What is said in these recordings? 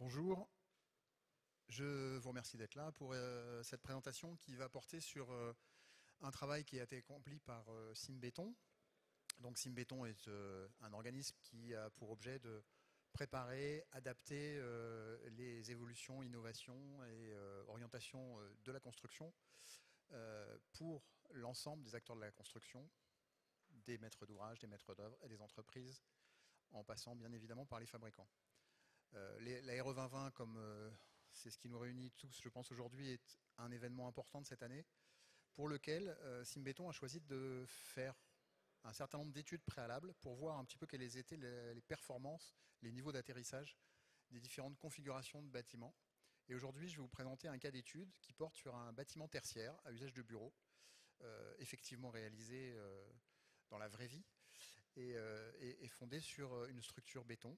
Bonjour, je vous remercie d'être là pour cette présentation qui va porter sur un travail qui a été accompli par Simbéton. Donc Simbéton est un organisme qui a pour objet de préparer, adapter les évolutions, innovations et orientations de la construction pour l'ensemble des acteurs de la construction, des maîtres d'ouvrage, des maîtres d'œuvre et des entreprises, en passant bien évidemment par les fabricants. La RE 2020, comme c'est ce qui nous réunit tous, je pense, aujourd'hui, est un événement important de cette année, pour lequel Simbéton a choisi de faire un certain nombre d'études préalables pour voir un petit peu quelles étaient les performances, les niveaux d'atterrissage des différentes configurations de bâtiments. Et aujourd'hui, je vais vous présenter un cas d'étude qui porte sur un bâtiment tertiaire à usage de bureau, effectivement réalisé dans la vraie vie et fondé sur une structure béton,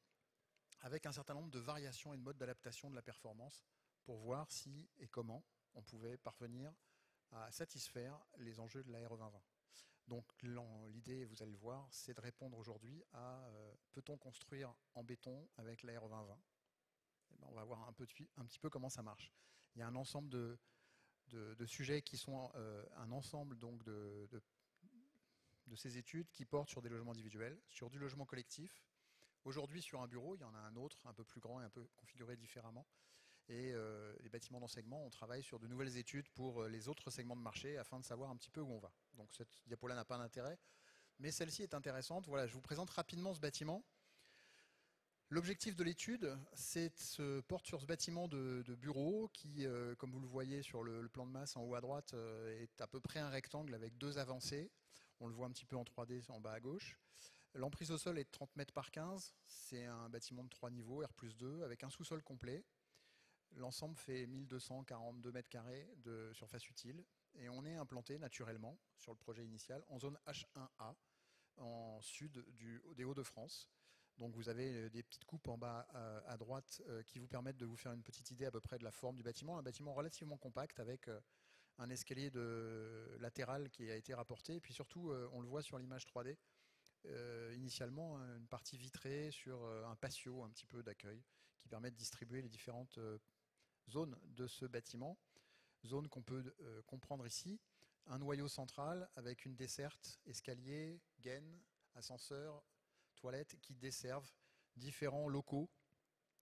avec un certain nombre de variations et de modes d'adaptation de la performance pour voir si et comment on pouvait parvenir à satisfaire les enjeux de la RE 2020. Donc l'idée, vous allez le voir, c'est de répondre aujourd'hui à peut-on construire en béton avec la RE 2020 ? On va voir un petit peu comment ça marche. Il y a un ensemble de sujets qui sont un ensemble donc de ces études qui portent sur des logements individuels, sur du logement collectif. Aujourd'hui, sur un bureau, il y en a un autre, un peu plus grand et un peu configuré différemment. Et les bâtiments d'enseignement, on travaille sur de nouvelles études pour les autres segments de marché afin de savoir un petit peu où on va. Donc cette diapo-là n'a pas d'intérêt, mais celle-ci est intéressante. Voilà, je vous présente rapidement ce bâtiment. L'objectif de l'étude, porte sur ce bâtiment de bureau qui, comme vous le voyez sur le plan de masse en haut à droite, est à peu près un rectangle avec deux avancées. On le voit un petit peu en 3D en bas à gauche. L'emprise au sol est de 30 mètres par 15. C'est un bâtiment de 3 niveaux, R+2, avec un sous-sol complet. L'ensemble fait 1242 mètres carrés de surface utile. Et on est implanté naturellement, sur le projet initial, en zone H1A, en sud des Hauts-de-France. Donc vous avez des petites coupes en bas à droite qui vous permettent de vous faire une petite idée à peu près de la forme du bâtiment. Un bâtiment relativement compact avec un escalier latéral qui a été rapporté. Et puis surtout, on le voit sur l'image 3D, initialement une partie vitrée sur un patio un petit peu d'accueil qui permet de distribuer les différentes zones de ce bâtiment. Zone qu'on peut comprendre ici. Un noyau central avec une desserte, escalier, gaine, ascenseur, toilettes qui desservent différents locaux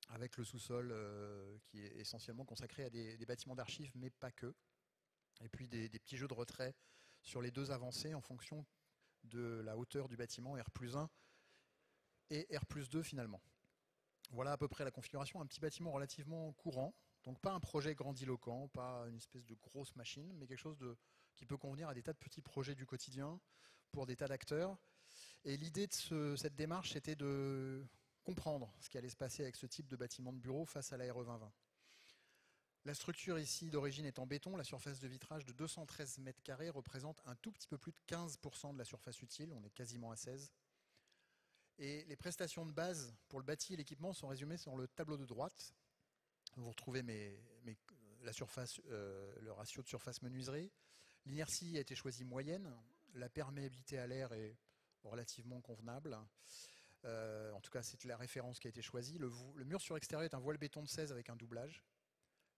avec le sous-sol qui est essentiellement consacré à des bâtiments d'archives, mais pas que. Et puis des petits jeux de retrait sur les deux avancées en fonction de la hauteur du bâtiment R+1 et R+2 finalement. Voilà à peu près la configuration. Un petit bâtiment relativement courant, donc pas un projet grandiloquent, pas une espèce de grosse machine, mais quelque chose qui peut convenir à des tas de petits projets du quotidien pour des tas d'acteurs. Et l'idée de cette démarche, c'était de comprendre ce qui allait se passer avec ce type de bâtiment de bureau face à la RE 2020. La structure ici d'origine est en béton. La surface de vitrage de 213 mètres carrés représente un tout petit peu plus de 15% de la surface utile. On est quasiment à 16. Et les prestations de base pour le bâti et l'équipement sont résumées sur le tableau de droite. Vous retrouvez le ratio de surface menuiserie. L'inertie a été choisie moyenne. La perméabilité à l'air est relativement convenable. En tout cas, c'est la référence qui a été choisie. Le mur sur extérieur est un voile béton de 16 avec un doublage.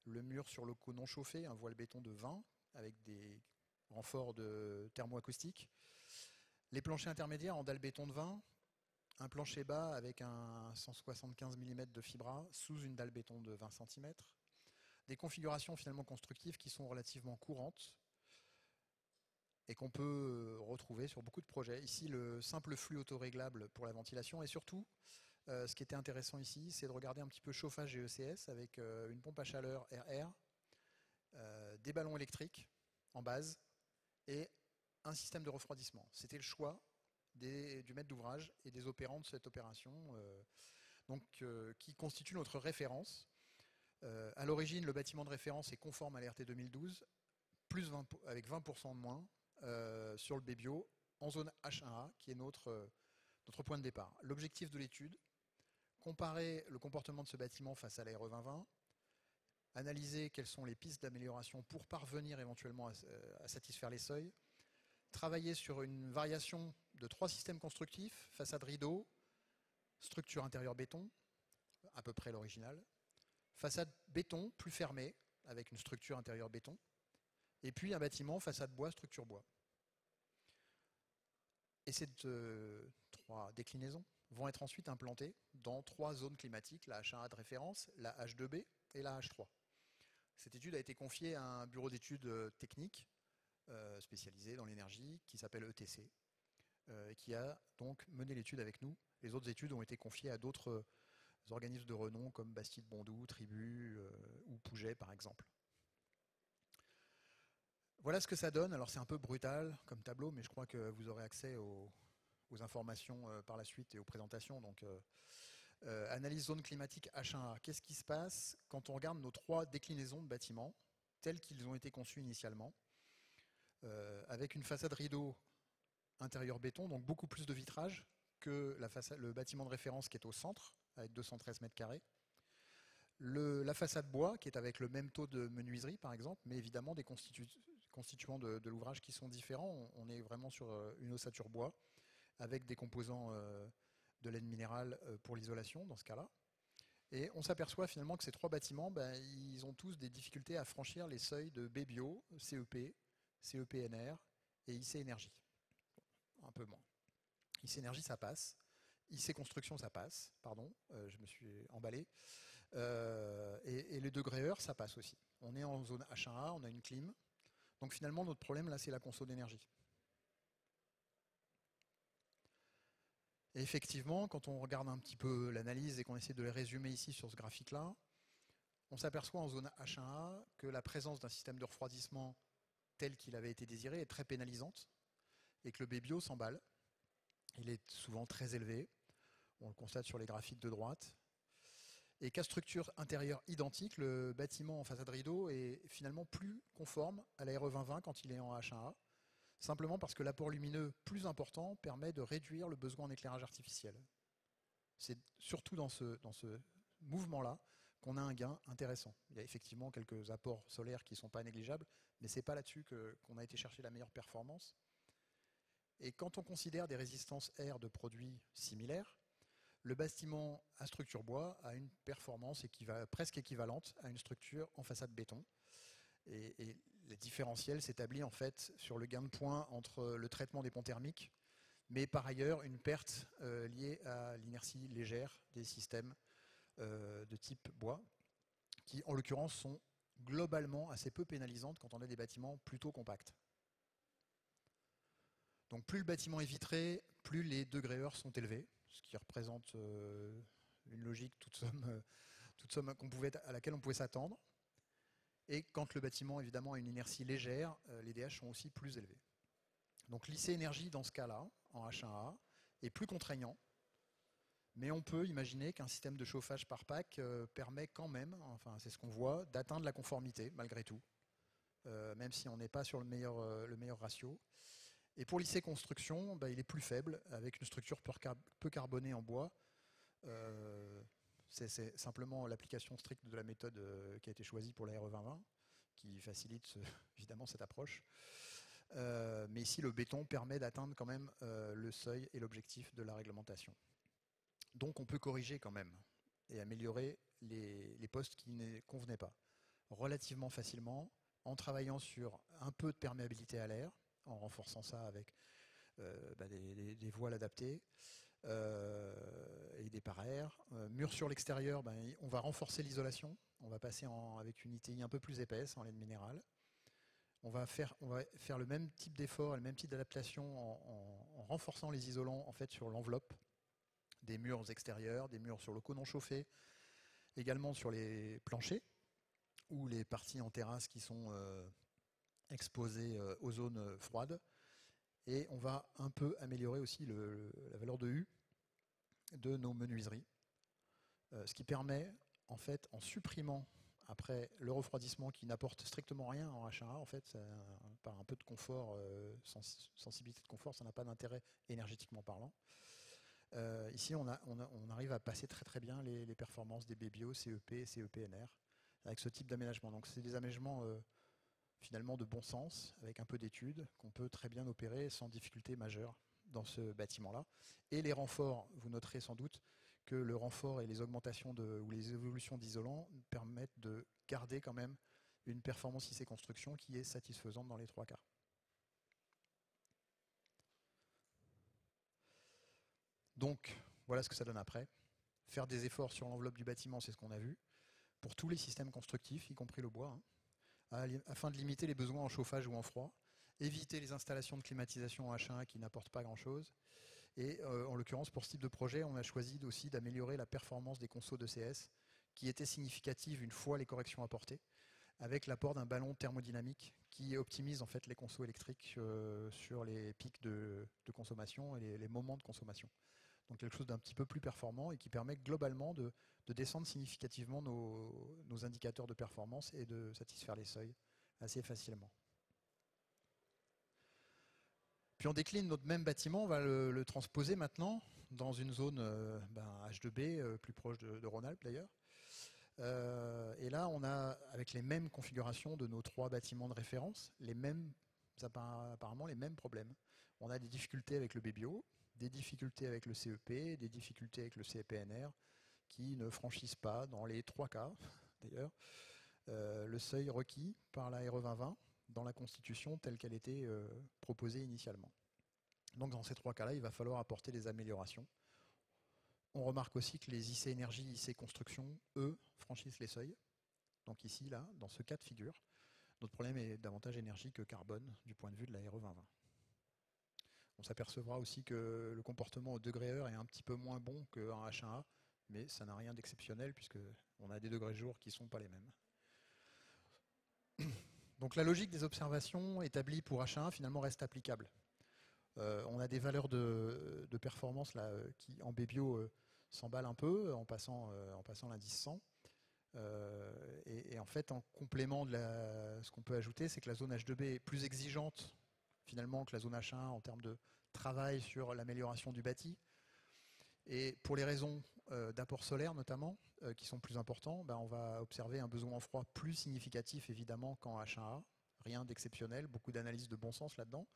Le mur sur locaux non chauffés, un voile béton de 20 avec des renforts de thermoacoustique. Les planchers intermédiaires en dalle béton de 20. Un plancher bas avec un 175 mm de fibra sous une dalle béton de 20 cm. Des configurations finalement constructives qui sont relativement courantes et qu'on peut retrouver sur beaucoup de projets. Ici, le simple flux autoréglable pour la ventilation et surtout, ce qui était intéressant ici, c'est de regarder un petit peu chauffage GECS avec une pompe à chaleur RR, des ballons électriques en base et un système de refroidissement. C'était le choix du maître d'ouvrage et des opérants de cette opération qui constitue notre référence. À l'origine, le bâtiment de référence est conforme à l'RT 2012, avec 20% de moins sur le Bébio en zone H1A, qui est notre point de départ. L'objectif de l'étude, comparer le comportement de ce bâtiment face à la RE 2020, analyser quelles sont les pistes d'amélioration pour parvenir éventuellement à satisfaire les seuils, travailler sur une variation de 3 systèmes constructifs, façade rideau, structure intérieure béton, à peu près l'original, façade béton plus fermée, avec une structure intérieure béton, et puis un bâtiment façade bois, structure bois. Et ces trois déclinaisons vont être ensuite implantées dans 3 zones climatiques, la H1A de référence, la H2B et la H3. Cette étude a été confiée à un bureau d'études techniques spécialisé dans l'énergie qui s'appelle ETC, qui a donc mené l'étude avec nous. Les autres études ont été confiées à d'autres organismes de renom comme Bastide-Bondou, Tribu ou Pouget par exemple. Voilà ce que ça donne. Alors c'est un peu brutal comme tableau, mais je crois que vous aurez accès aux informations par la suite et aux présentations. Donc, analyse zone climatique H1A. Qu'est-ce qui se passe quand on regarde nos 3 déclinaisons de bâtiments tels qu'ils ont été conçus initialement, avec une façade rideau intérieur béton, donc beaucoup plus de vitrage que le bâtiment de référence qui est au centre, avec 213 mètres carrés. La façade bois, qui est avec le même taux de menuiserie, par exemple, mais évidemment des constituants de l'ouvrage qui sont différents. On est vraiment sur une ossature bois, avec des composants de laine minérale pour l'isolation, dans ce cas-là. Et on s'aperçoit finalement que ces 3 bâtiments, ils ont tous des difficultés à franchir les seuils de BBio, CEP, CEPNR et IC Énergie. Un peu moins. IC Énergie, ça passe. IC Construction, ça passe. Pardon, je me suis emballé. Et les degrés-heures, ça passe aussi. On est en zone H1A, on a une clim. Donc finalement, notre problème, là, c'est la conso d'énergie. Et effectivement, quand on regarde un petit peu l'analyse et qu'on essaie de les résumer ici sur ce graphique-là, on s'aperçoit en zone H1A que la présence d'un système de refroidissement tel qu'il avait été désiré est très pénalisante et que le BBio s'emballe. Il est souvent très élevé. On le constate sur les graphiques de droite. Et qu'à structure intérieure identique, le bâtiment en façade rideau est finalement plus conforme à la RE 2020 quand il est en H1A, simplement parce que l'apport lumineux plus important permet de réduire le besoin en éclairage artificiel. C'est surtout dans ce mouvement-là qu'on a un gain intéressant. Il y a effectivement quelques apports solaires qui ne sont pas négligeables, mais ce n'est pas là-dessus qu'on a été chercher la meilleure performance. Et quand on considère des résistances R de produits similaires, le bâtiment à structure bois a une performance presque équivalente à une structure en façade béton. Et le différentiel s'établit en fait sur le gain de points entre le traitement des ponts thermiques, mais par ailleurs une perte liée à l'inertie légère des systèmes de type bois, qui en l'occurrence sont globalement assez peu pénalisantes quand on a des bâtiments plutôt compacts. Donc plus le bâtiment est vitré, plus les degrés-heures sont élevés, ce qui représente une logique toute somme à laquelle on pouvait s'attendre. Et quand le bâtiment évidemment a une inertie légère, les DH sont aussi plus élevés. Donc l'IC Énergie dans ce cas-là, en H1A, est plus contraignant, mais on peut imaginer qu'un système de chauffage par pack permet quand même, enfin c'est ce qu'on voit, d'atteindre la conformité malgré tout, même si on n'est pas sur le meilleur ratio. Et pour l'IC Construction, il est plus faible, avec une structure peu carbonée en bois. C'est simplement l'application stricte de la méthode qui a été choisie pour la RE 2020, qui facilite évidemment cette approche. Mais ici, le béton permet d'atteindre quand même le seuil et l'objectif de la réglementation. Donc on peut corriger quand même et améliorer les postes qui ne convenaient pas relativement facilement, en travaillant sur un peu de perméabilité à l'air, en renforçant ça avec des voiles adaptées et des pare-air. Mur sur l'extérieur, on va renforcer l'isolation. On va passer avec une ITI un peu plus épaisse en laine minérale. On va faire le même type d'effort et le même type d'adaptation en renforçant les isolants en fait, sur l'enveloppe des murs extérieurs, des murs sur locaux non chauffés, également sur les planchers ou les parties en terrasse qui sont exposées aux zones froides. Et on va un peu améliorer aussi la valeur de U de nos menuiseries, ce qui permet, en fait, en supprimant après le refroidissement qui n'apporte strictement rien en H1A, en fait, par un peu de confort, sensibilité de confort, ça n'a pas d'intérêt énergétiquement parlant. Ici, on arrive à passer très très bien les performances des BBio, CEP et CEPNR avec ce type d'aménagement. Donc c'est des aménagements finalement de bon sens, avec un peu d'études, qu'on peut très bien opérer sans difficulté majeure dans ce bâtiment-là. Et les renforts, vous noterez sans doute que le renfort et les augmentations ou les évolutions d'isolants permettent de garder quand même une performance IC construction qui est satisfaisante dans les 3 cas. Donc, voilà ce que ça donne après. Faire des efforts sur l'enveloppe du bâtiment, c'est ce qu'on a vu, pour tous les systèmes constructifs, y compris le bois, afin de limiter les besoins en chauffage ou en froid, éviter les installations de climatisation en H1A qui n'apportent pas grand-chose. Et en l'occurrence, pour ce type de projet, on a choisi aussi d'améliorer la performance des consos de CS, qui était significative une fois les corrections apportées, avec l'apport d'un ballon thermodynamique qui optimise en fait les consos électriques sur les pics de consommation et les moments de consommation. Donc quelque chose d'un petit peu plus performant et qui permet globalement de descendre significativement nos indicateurs de performance et de satisfaire les seuils assez facilement. Puis on décline notre même bâtiment, on va le transposer maintenant dans une zone H2B, plus proche de Rhône-Alpes d'ailleurs. Et là, on a, avec les mêmes configurations de nos 3 bâtiments de référence, apparemment les mêmes problèmes. On a des difficultés avec le BBO, des difficultés avec le CEP, des difficultés avec le CPNR, qui ne franchissent pas, dans les 3 cas d'ailleurs, le seuil requis par la RE 2020 dans la Constitution telle qu'elle était proposée initialement. Donc dans ces 3 cas-là, il va falloir apporter des améliorations. On remarque aussi que les IC énergie, IC construction, eux, franchissent les seuils. Donc ici, là, dans ce cas de figure, notre problème est davantage énergie que carbone du point de vue de la RE 2020. On s'apercevra aussi que le comportement au degré heure est un petit peu moins bon qu'en H1A, mais ça n'a rien d'exceptionnel puisqu'on a des degrés jour qui ne sont pas les mêmes. Donc la logique des observations établies pour H1A finalement reste applicable. On a des valeurs de performance là, qui en BBio s'emballent un peu en passant l'indice 100. Et en fait, en complément de ce qu'on peut ajouter, c'est que la zone H2B est plus exigeante finalement que la zone H1 en termes de travail sur l'amélioration du bâti. Et pour les raisons d'apport solaire notamment, qui sont plus importants, on va observer un besoin en froid plus significatif évidemment qu'en H1A. Rien d'exceptionnel, beaucoup d'analyses de bon sens là-dedans.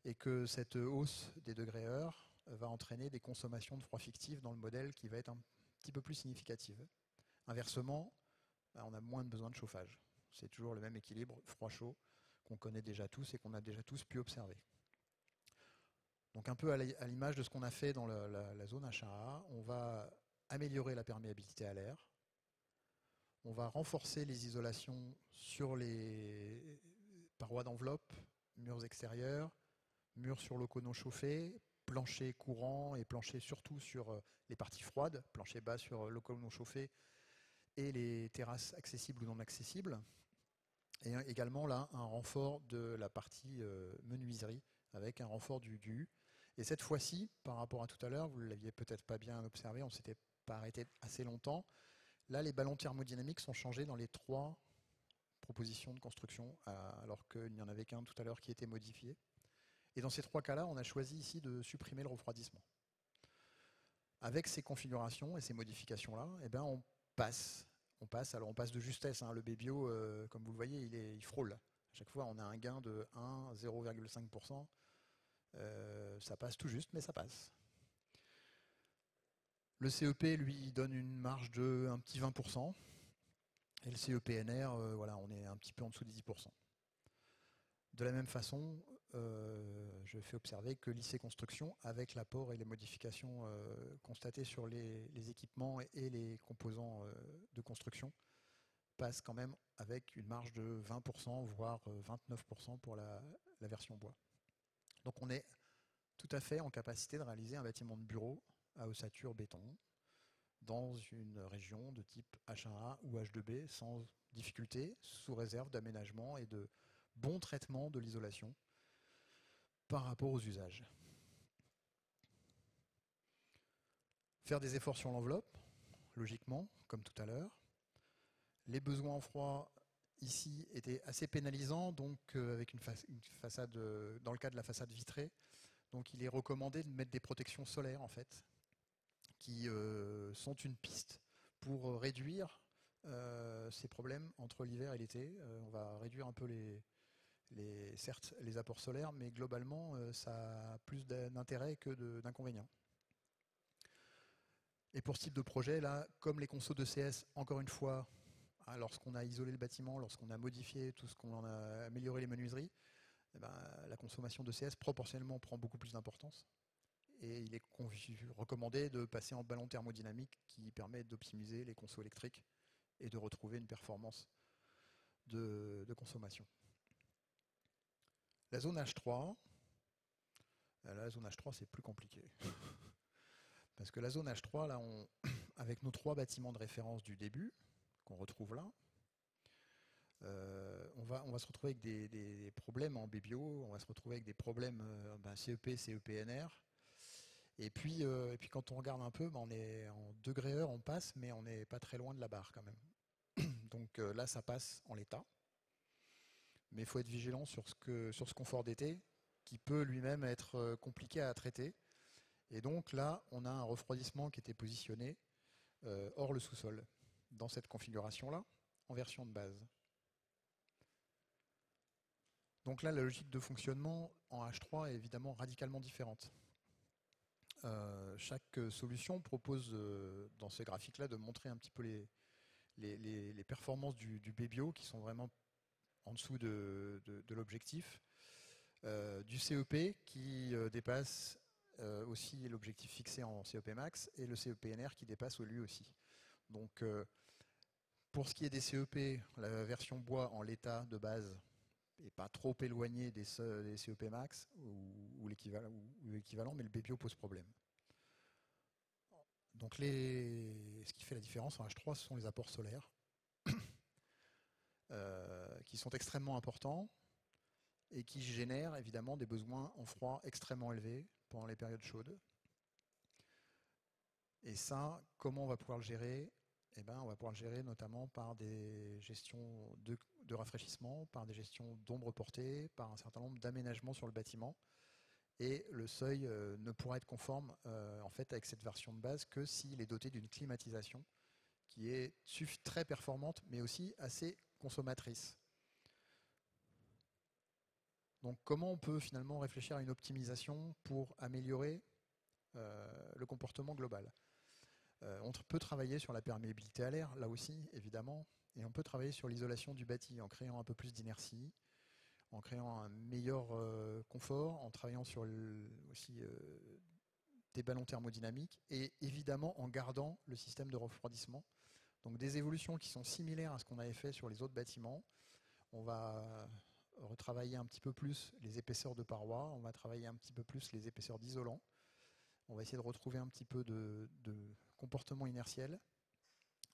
Et que cette hausse des degrés heure va entraîner des consommations de froid fictif dans le modèle qui va être un petit peu plus significative. Inversement, on a moins de besoin de chauffage. C'est toujours le même équilibre froid-chaud qu'on connaît déjà tous et qu'on a déjà tous pu observer. Donc un peu à l'image de ce qu'on a fait dans la zone H1A, on va améliorer la perméabilité à l'air, on va renforcer les isolations sur les parois d'enveloppe, murs extérieurs, murs sur locaux non chauffés, plancher courant et plancher surtout sur les parties froides, plancher bas sur locaux non chauffés et les terrasses accessibles ou non accessibles. Et également là un renfort de la partie menuiserie avec un renfort du U. Et cette fois-ci, par rapport à tout à l'heure, vous ne l'aviez peut-être pas bien observé, on ne s'était pas arrêté assez longtemps. Là, les ballons thermodynamiques sont changés dans les 3 propositions de construction, alors qu'il n'y en avait qu'un tout à l'heure qui était modifié. Et dans ces 3 cas-là, on a choisi ici de supprimer le refroidissement. Avec ces configurations et ces modifications-là, on passe de justesse. Le BBio, comme vous le voyez, il frôle. À chaque fois, on a un gain de 1, 0,5%. Ça passe tout juste, mais ça passe. Le CEP, lui, donne une marge de un petit 20%. Et le CEPNR, on est un petit peu en dessous des 10%. De la même façon, je fais observer que l'IC Construction, avec l'apport et les modifications constatées sur les équipements et les composants de construction, passe quand même avec une marge de 20%, voire 29% pour la version bois. Donc on est tout à fait en capacité de réaliser un bâtiment de bureau à ossature béton dans une région de type H1A ou H2B sans difficulté, sous réserve d'aménagement et de bon traitement de l'isolation par rapport aux usages. Faire des efforts sur l'enveloppe, logiquement, comme tout à l'heure. Les besoins en froid ici étaient assez pénalisants, donc avec une façade, dans le cas de la façade vitrée, donc il est recommandé de mettre des protections solaires en fait, qui sont une piste pour réduire ces problèmes entre l'hiver et l'été. On va réduire un peu certes les apports solaires, mais globalement ça a plus d'intérêt que d'inconvénients. Et pour ce type de projet, là, comme les consos de CS, encore une fois, lorsqu'on a isolé le bâtiment, lorsqu'on a modifié tout ce qu'on en a amélioré les menuiseries, eh ben, la consommation de CS proportionnellement prend beaucoup plus d'importance. Et il est recommandé de passer en ballon thermodynamique qui permet d'optimiser les consos électriques et de retrouver une performance de consommation. La zone H3, c'est plus compliqué. Parce que la zone H3, là, avec nos 3 bâtiments de référence du début, qu'on retrouve là, on va se retrouver avec des problèmes en BBio, on va se retrouver avec des problèmes CEP, CEPNR. Et puis quand on regarde un peu, on est en degré heure, on passe, mais on n'est pas très loin de la barre quand même. Donc là, ça passe en l'état. Mais il faut être vigilant sur ce confort d'été, qui peut lui-même être compliqué à traiter. Et donc là, on a un refroidissement qui était positionné hors le sous-sol, dans cette configuration-là, en version de base. Donc là, la logique de fonctionnement en H3 est évidemment radicalement différente. Chaque solution propose, dans ce graphique-là, de montrer un petit peu les performances du BBio, qui sont vraiment en dessous de l'objectif, du CEP, qui dépasse aussi l'objectif fixé en CEP max, et le CEPNR qui dépasse lui aussi. Donc, pour ce qui est des CEP, la version bois en l'état de base n'est pas trop éloignée des CEP max ou l'équivalent, mais le BBio pose problème. Donc, ce qui fait la différence en H3, ce sont les apports solaires, qui sont extrêmement importants et qui génèrent évidemment des besoins en froid extrêmement élevés pendant les périodes chaudes. Et ça, comment on va pouvoir le gérer? On va pouvoir le gérer notamment par des gestions de rafraîchissement, par des gestions d'ombre portée, par un certain nombre d'aménagements sur le bâtiment. Et le seuil ne pourra être conforme en fait avec cette version de base que s'il est doté d'une climatisation qui est très performante, mais aussi assez consommatrice. Donc comment on peut finalement réfléchir à une optimisation pour améliorer le comportement global? On peut travailler sur la perméabilité à l'air, là aussi, évidemment, et on peut travailler sur l'isolation du bâti en créant un peu plus d'inertie, en créant un meilleur confort, en travaillant sur aussi des ballons thermodynamiques, et évidemment en gardant le système de refroidissement. Donc des évolutions qui sont similaires à ce qu'on avait fait sur les autres bâtiments. On va retravailler un petit peu plus les épaisseurs de parois, on va travailler un petit peu plus les épaisseurs d'isolants. On va essayer de retrouver un petit peu de comportement inertiel.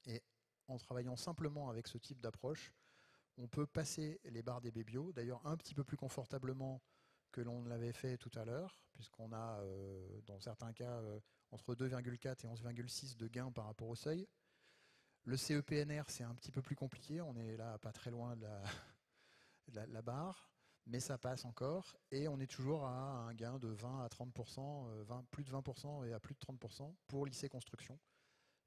Et en travaillant simplement avec ce type d'approche, on peut passer les barres des BBio, d'ailleurs un petit peu plus confortablement que l'on l'avait fait tout à l'heure, puisqu'on a, dans certains cas, entre 2,4 et 11,6 de gain par rapport au seuil. Le CEPNR, c'est un petit peu plus compliqué, on est là pas très loin de la barre, mais ça passe encore, et on est toujours à un gain de 20 à 30%, plus de 20% et à plus de 30% pour lycée construction,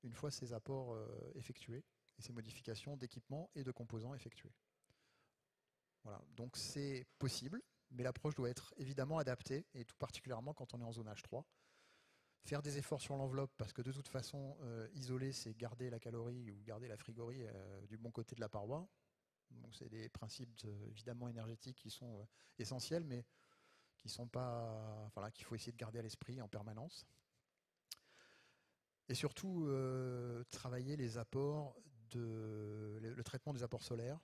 une fois ces apports effectués, et ces modifications d'équipement et de composants effectués. Voilà, donc c'est possible, mais l'approche doit être évidemment adaptée, et tout particulièrement quand on est en zone H3. Faire des efforts sur l'enveloppe, parce que de toute façon, isoler, c'est garder la calorie ou garder la frigorie du bon côté de la paroi. C'est des principes évidemment énergétiques qui sont essentiels, mais qui sont pas, voilà, qu'il faut essayer de garder à l'esprit en permanence. Et surtout, travailler les apports, le traitement des apports solaires,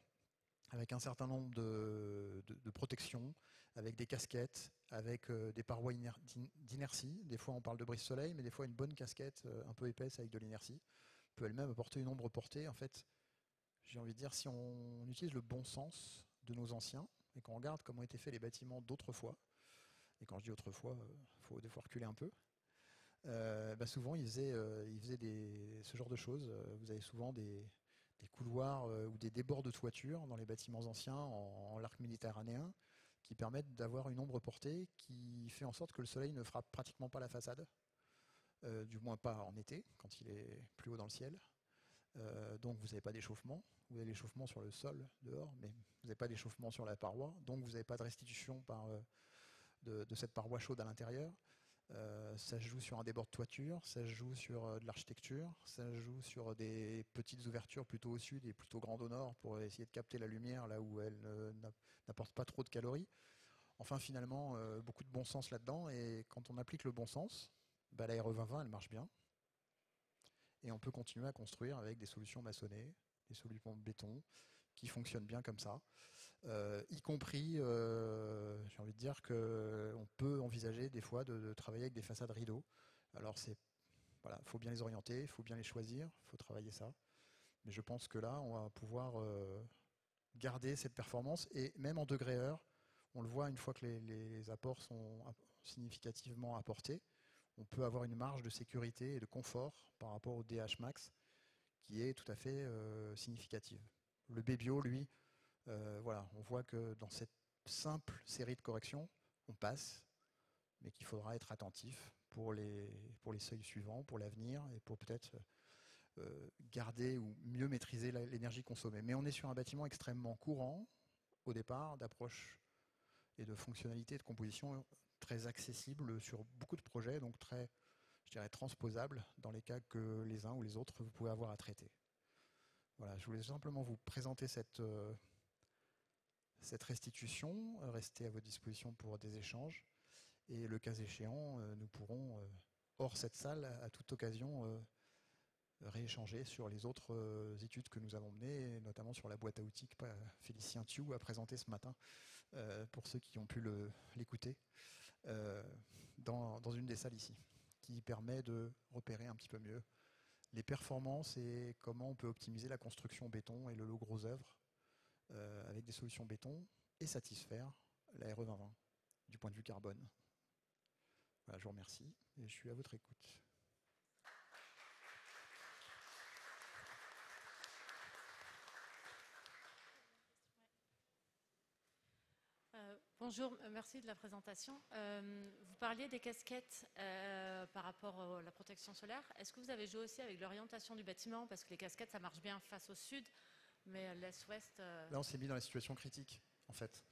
avec un certain nombre de protections, avec des casquettes, avec des parois d'inertie. Des fois, on parle de brise-soleil, mais des fois, une bonne casquette un peu épaisse avec de l'inertie peut elle-même apporter une ombre portée. En fait, j'ai envie de dire, si on utilise le bon sens de nos anciens et qu'on regarde comment étaient faits les bâtiments d'autrefois, et quand je dis autrefois, il faut des fois reculer un peu, souvent ils faisaient ce genre de choses. Vous avez souvent des couloirs ou des débords de toiture dans les bâtiments anciens en l'arc méditerranéen qui permettent d'avoir une ombre portée qui fait en sorte que le soleil ne frappe pratiquement pas la façade, du moins pas en été, quand il est plus haut dans le ciel. Donc vous n'avez pas d'échauffement, vous avez l'échauffement sur le sol dehors, mais vous n'avez pas d'échauffement sur la paroi, donc vous n'avez pas de restitution de cette paroi chaude à l'intérieur. Ça se joue sur un débord de toiture, ça se joue sur de l'architecture, ça se joue sur des petites ouvertures plutôt au sud et plutôt grandes au nord pour essayer de capter la lumière là où elle n'apporte pas trop de calories. Enfin, finalement, beaucoup de bon sens là-dedans. Et quand on applique le bon sens, la RE2020, elle marche bien. Et on peut continuer à construire avec des solutions maçonnées, des solutions de béton, qui fonctionnent bien comme ça. Y compris, j'ai envie de dire qu'on peut envisager des fois de travailler avec des façades rideaux. Alors, voilà, faut bien les orienter, il faut bien les choisir, il faut travailler ça. Mais je pense que là, on va pouvoir garder cette performance. Et même en degré heure, on le voit une fois que les apports sont significativement apportés, on peut avoir une marge de sécurité et de confort par rapport au DH Max qui est tout à fait significative. Le Bébio, lui, voilà, on voit que dans cette simple série de corrections, on passe, mais qu'il faudra être attentif pour les seuils suivants, pour l'avenir et pour peut-être garder ou mieux maîtriser l'énergie consommée. Mais on est sur un bâtiment extrêmement courant au départ, d'approche et de fonctionnalité de composition très accessible sur beaucoup de projets, donc très, je dirais, transposable dans les cas que les uns ou les autres vous pouvez avoir à traiter. Voilà, je voulais simplement vous présenter cette restitution, rester à votre disposition pour des échanges. Et le cas échéant, nous pourrons, hors cette salle, à toute occasion, rééchanger sur les autres études que nous avons menées, notamment sur la boîte à outils que Félicien Thiou a présenté ce matin, pour ceux qui ont pu l'écouter, dans une des salles ici, qui permet de repérer un petit peu mieux les performances et comment on peut optimiser la construction béton et le lot gros œuvre avec des solutions béton et satisfaire la RE 2020 du point de vue carbone. Voilà, je vous remercie et je suis à votre écoute. Bonjour, merci de la présentation. Vous parliez des casquettes par rapport à la protection solaire. Est-ce que vous avez joué aussi avec l'orientation du bâtiment? Parce que les casquettes, ça marche bien face au sud, mais l'est-ouest... Là, on s'est mis dans la situation critique, en fait.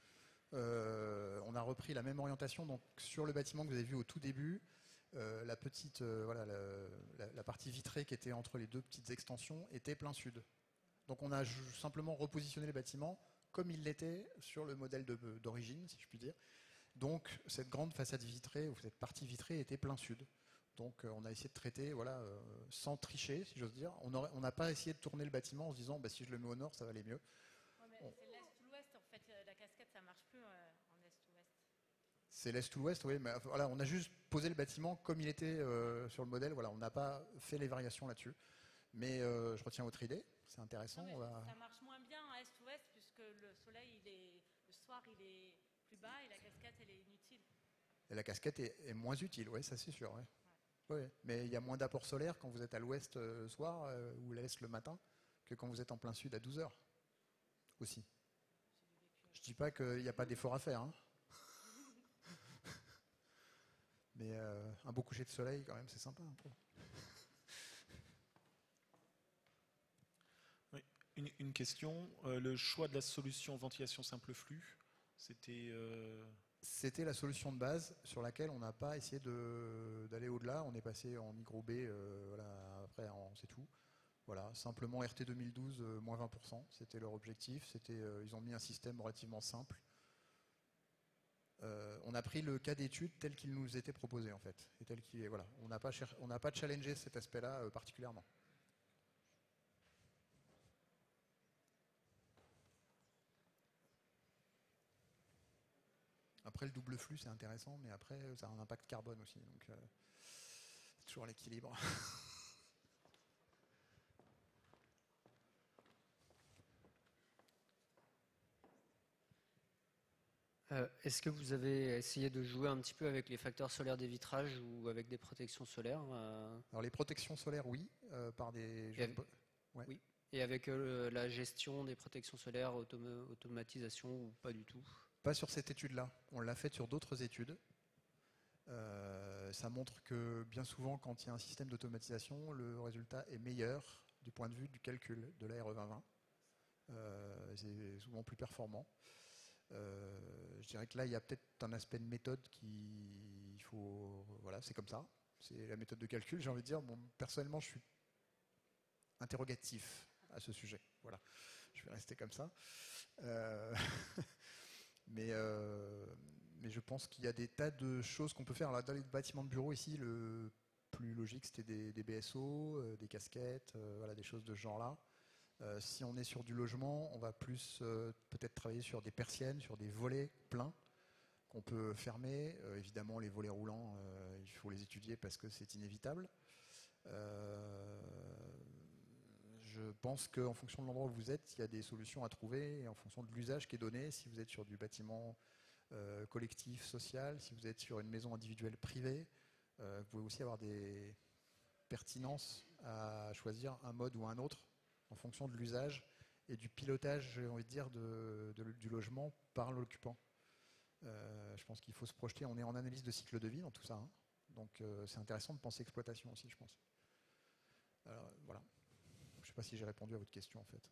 On a repris la même orientation. Donc, sur le bâtiment que vous avez vu au tout début, la petite, voilà, la partie vitrée qui était entre les deux petites extensions était plein sud. Donc, on a simplement repositionné le bâtiment comme il l'était sur le modèle d'origine, si je puis dire. Donc, cette grande façade vitrée, ou cette partie vitrée, était plein sud. Donc, on a essayé de traiter, voilà, sans tricher, si j'ose dire. On n'a pas essayé de tourner le bâtiment en se disant, si je le mets au nord, ça va aller mieux. Ouais, mais c'est l'est ou l'ouest, en fait. La casquette, ça marche plus en est ou ouest. C'est l'est ou l'ouest, oui. Mais voilà, on a juste posé le bâtiment comme il était sur le modèle. Voilà, on n'a pas fait les variations là-dessus. Mais je retiens votre idée. C'est intéressant. Non, ça marche moins bien en est-ouest puisque le soleil, le soir, il est plus bas et la casquette, elle est inutile. Et la casquette est moins utile, oui, ça c'est sûr. Ouais. Ouais. Mais il y a moins d'apport solaire quand vous êtes à l'ouest le soir ou à l'est le matin que quand vous êtes en plein sud à 12 heures aussi. Je ne dis pas qu'il n'y a pas d'effort à faire. Hein. Mais un beau coucher de soleil, quand même, c'est sympa un peu. Oui. Une question. Le choix de la solution ventilation simple flux, c'était... C'était la solution de base sur laquelle on n'a pas essayé d'aller au-delà. On est passé en micro B, voilà, après c'est tout. Voilà, simplement RT 2012, moins 20%, c'était leur objectif. Ils ont mis un système relativement simple. On a pris le cas d'étude tel qu'il nous était proposé en fait, et tel qu'il est. Voilà, on n'a pas challengé cet aspect-là particulièrement. Après, le double flux, c'est intéressant, mais après, ça a un impact carbone aussi. Donc, c'est toujours l'équilibre. Est-ce que vous avez essayé de jouer un petit peu avec les facteurs solaires des vitrages ou avec des protections solaires Alors, les protections solaires, oui, par des... Ouais. Oui. Et avec la gestion des protections solaires, automatisation ou pas du tout? Pas sur cette étude-là. On l'a fait sur d'autres études. Ça montre que bien souvent, quand il y a un système d'automatisation, le résultat est meilleur du point de vue du calcul de la RE 2020. C'est souvent plus performant. Je dirais que là, il y a peut-être un aspect de méthode qu'il faut voilà, c'est comme ça. C'est la méthode de calcul. J'ai envie de dire, bon, personnellement, je suis interrogatif à ce sujet. Voilà, je vais rester comme ça. Euh, mais je pense qu'il y a des tas de choses qu'on peut faire. Alors, dans les bâtiments de bureau ici, le plus logique, c'était des BSO, des casquettes, voilà, des choses de ce genre-là. Si on est sur du logement, on va plus peut-être travailler sur des persiennes, sur des volets pleins qu'on peut fermer. Évidemment, les volets roulants, il faut les étudier parce que c'est inévitable. Je pense qu'en fonction de l'endroit où vous êtes, il y a des solutions à trouver, et en fonction de l'usage qui est donné, si vous êtes sur du bâtiment collectif, social, si vous êtes sur une maison individuelle privée, vous pouvez aussi avoir des pertinences à choisir un mode ou un autre en fonction de l'usage et du pilotage, j'ai envie de dire, du logement par l'occupant. Je pense qu'il faut se projeter. On est en analyse de cycle de vie dans tout ça, hein. Donc c'est intéressant de penser exploitation aussi, je pense. Alors, voilà. Je ne sais pas si j'ai répondu à votre question en fait.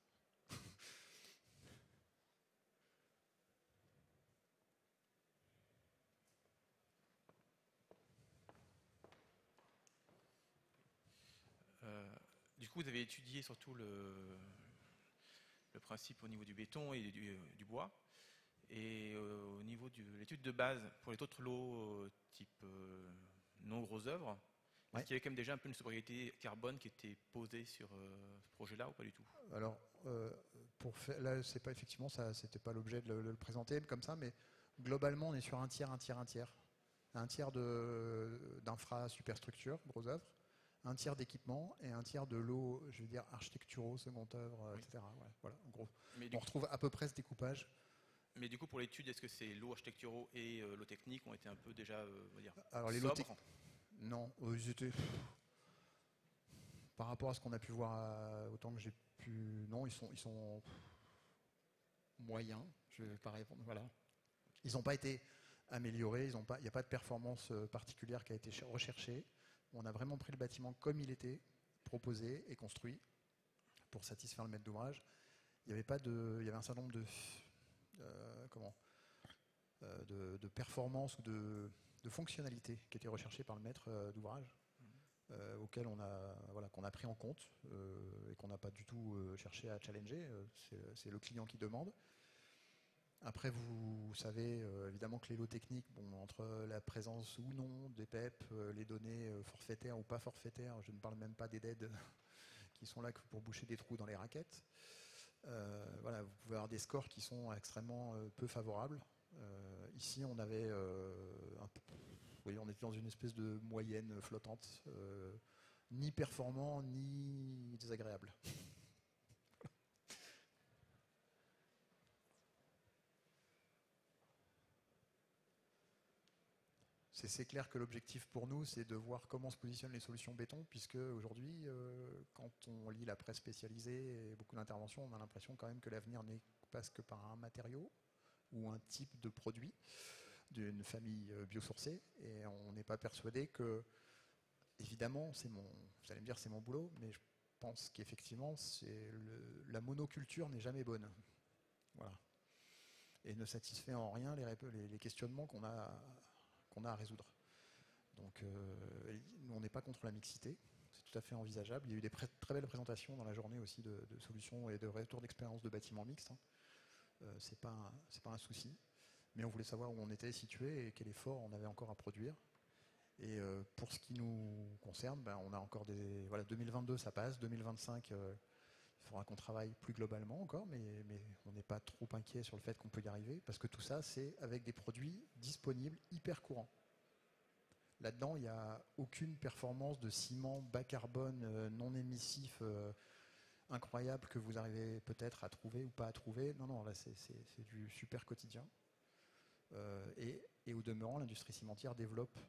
Du coup, vous avez étudié surtout le principe au niveau du béton et du bois. Et au niveau de l'étude de base, pour les autres lots type non gros œuvres, Ouais. est-ce qu'il y avait quand même déjà un peu une sobriété carbone qui était posée sur ce projet-là ou pas du tout? Alors, là, c'est pas effectivement ça, c'était pas l'objet de le présenter comme ça, mais globalement, on est sur un tiers, un tiers, un tiers. Un tiers d'infra superstructure, gros œuvres, un tiers d'équipement et un tiers de lots, je veux dire, architecturaux, second œuvre, Oui. etc. Voilà, en gros. Mais On retrouve à peu près ce découpage. Mais du coup, pour l'étude, est-ce que ces lots architecturaux et lots techniques ont été un peu déjà, on va dire, Alors, les lots sobres? Non, ils étaient. Par rapport à ce qu'on a pu voir, autant que j'ai pu. Non, ils sont moyens. Je ne vais pas répondre. Voilà. Ils n'ont pas été améliorés. Il n'y a pas de performance particulière qui a été recherchée. On a vraiment pris le bâtiment comme il était, proposé et construit pour satisfaire le maître d'ouvrage. Il y avait un certain nombre de performances ou de fonctionnalités qui étaient recherchées par le maître d'ouvrage, auxquelles qu'on a pris en compte et qu'on n'a pas du tout cherché à challenger. C'est le client qui demande. Après, vous savez évidemment que les lots techniques, entre la présence ou non des PEP, les données forfaitaires ou pas forfaitaires, je ne parle même pas des DED qui sont là pour boucher des trous dans les raquettes. Voilà, vous pouvez avoir des scores qui sont extrêmement peu favorables. Ici, on avait on était dans une espèce de moyenne flottante, ni performant ni désagréable. C'est clair que l'objectif pour nous, c'est de voir comment se positionnent les solutions béton, puisque aujourd'hui, quand on lit la presse spécialisée et beaucoup d'interventions, on a l'impression quand même que l'avenir n'est passe que par un matériau ou un type de produit d'une famille biosourcée, et on n'est pas persuadé que, évidemment, vous allez me dire c'est mon boulot, mais je pense qu'effectivement, la monoculture n'est jamais bonne. Voilà. Et ne satisfait en rien les questionnements qu'on a à résoudre. Donc, nous, on n'est pas contre la mixité, c'est tout à fait envisageable. Il y a eu des très belles présentations dans la journée aussi de solutions et de retours d'expérience de bâtiments mixtes, hein. C'est pas un souci. Mais on voulait savoir où on était situé et quel effort on avait encore à produire. Et pour ce qui nous concerne, on a encore 2022 ça passe, 2025 il faudra qu'on travaille plus globalement encore, mais on n'est pas trop inquiet sur le fait qu'on peut y arriver, parce que tout ça, c'est avec des produits disponibles hyper courants. Là-dedans, il n'y a aucune performance de ciment bas carbone, non émissif, incroyable que vous arrivez peut-être à trouver ou pas à trouver. Non, là, c'est du super quotidien. Et au demeurant, l'industrie cimentière développe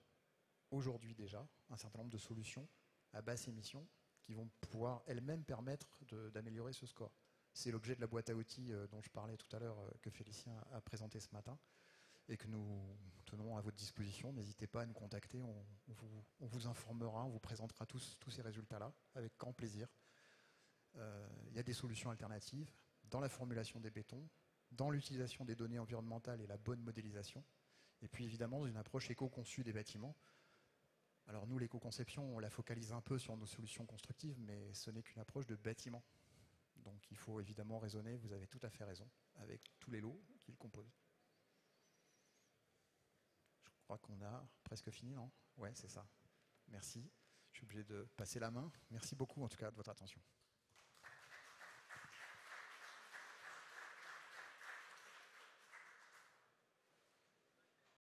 aujourd'hui déjà un certain nombre de solutions à basse émission qui vont pouvoir elles-mêmes permettre d'améliorer ce score. C'est l'objet de la boîte à outils dont je parlais tout à l'heure, que Félicien a présenté ce matin, et que nous tenons à votre disposition. N'hésitez pas à nous contacter, on vous informera, on vous présentera tous ces résultats-là, avec grand plaisir. Il y a des solutions alternatives dans la formulation des bétons, dans l'utilisation des données environnementales et la bonne modélisation, et puis évidemment dans une approche éco-conçue des bâtiments. Alors nous, l'éco-conception, on la focalise un peu sur nos solutions constructives, mais ce n'est qu'une approche de bâtiment. Donc il faut évidemment raisonner, vous avez tout à fait raison, avec tous les lots qui le composent. Je crois qu'on a presque fini, non? Ouais, c'est ça. Merci. Je suis obligé de passer la main. Merci beaucoup en tout cas de votre attention.